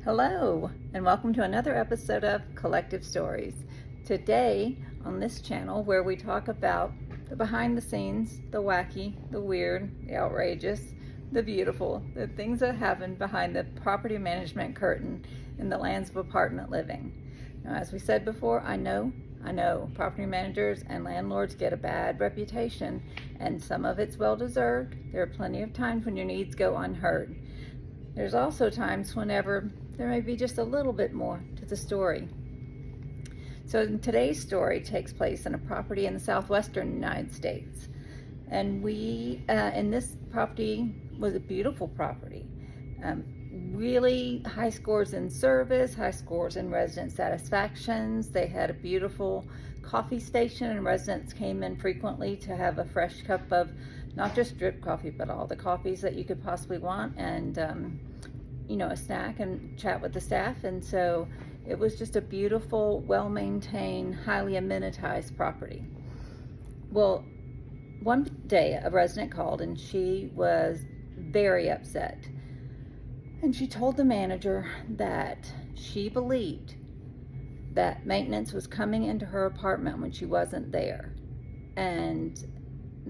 Hello, and welcome to another episode of Collective Stories. Today on this channel, where we talk about the behind the scenes, the wacky, the weird, the outrageous, the beautiful, the things that happen behind the property management curtain in the lands of apartment living. Now, as we said before, I know property managers and landlords get a bad reputation, and some of it's well deserved. There are plenty of times when your needs go unheard. There's also times whenever there may be just a little bit more to the story. So today's story takes place in a property in the southwestern United States. And in this property was a beautiful property. Really high scores in service, high scores in resident satisfactions. They had a beautiful coffee station, and residents came in frequently to have a fresh cup of not just drip coffee, but all the coffees that you could possibly want, and a snack and chat with the staff. And so it was just a beautiful, well-maintained, highly amenitized property. Well, one day a resident called and she was very upset. And she told the manager that she believed that maintenance was coming into her apartment when she wasn't there. And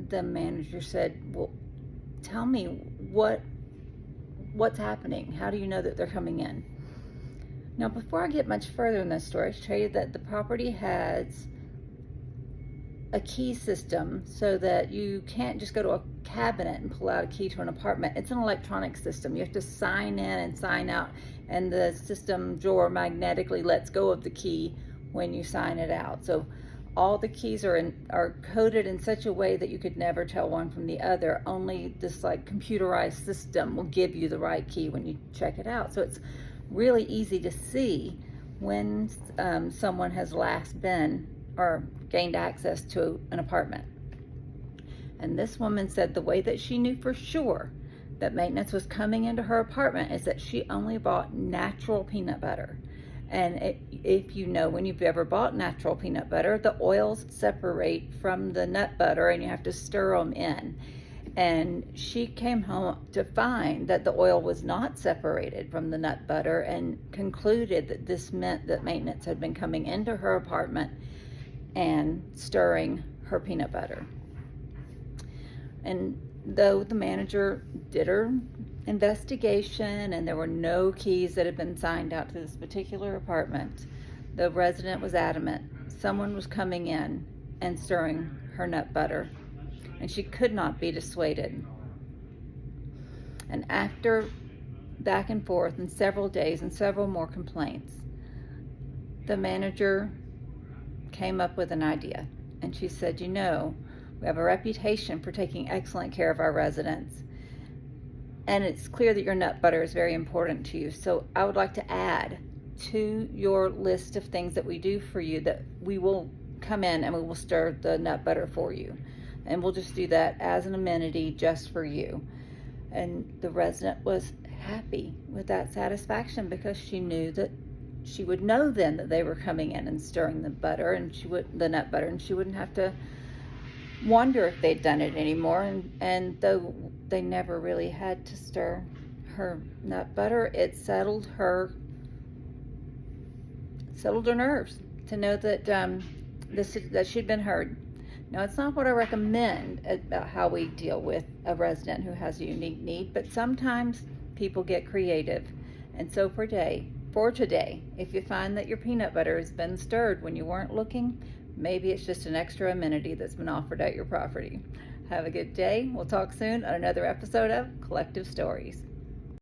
the manager said, well, tell me what's happening. How do you know that they're coming in? Now, before I get much further in this story, I should tell you that the property has a key system so that you can't just go to a cabinet and pull out a key to an apartment. It's an electronic system. You have to sign in and sign out, and the system drawer magnetically lets go of the key when you sign it out. So all the keys are coded in such a way that you could never tell one from the other. Only this computerized system will give you the right key when you check it out. So it's really easy to see when someone has last been or gained access to an apartment. And this woman said the way that she knew for sure that maintenance was coming into her apartment is that she only bought natural peanut butter. And if you know, when you've ever bought natural peanut butter, the oils separate from the nut butter and you have to stir them in. And she came home to find that the oil was not separated from the nut butter, and concluded that this meant that maintenance had been coming into her apartment and stirring her peanut butter. And though the manager did her investigation and there were no keys that had been signed out to this particular apartment, the resident was adamant someone was coming in and stirring her nut butter, and she could not be dissuaded. And after back and forth and several days and several more complaints, the manager came up with an idea. And she said, we have a reputation for taking excellent care of our residents, and it's clear that your nut butter is very important to you. So I would like to add to your list of things that we do for you that we will come in and we will stir the nut butter for you. And we'll just do that as an amenity just for you. And the resident was happy with that satisfaction, because she knew that she would know then that they were coming in and stirring the butter, and the nut butter, and she wouldn't have to wonder if they'd done it anymore. And though they never really had to stir her nut butter, it settled her nerves to know that that she'd been heard. Now, it's not what I recommend about how we deal with a resident who has a unique need, but sometimes people get creative. And so for today, if you find that your peanut butter has been stirred when you weren't looking, maybe it's just an extra amenity that's been offered at your property. Have a good day. We'll talk soon on another episode of Collective Stories.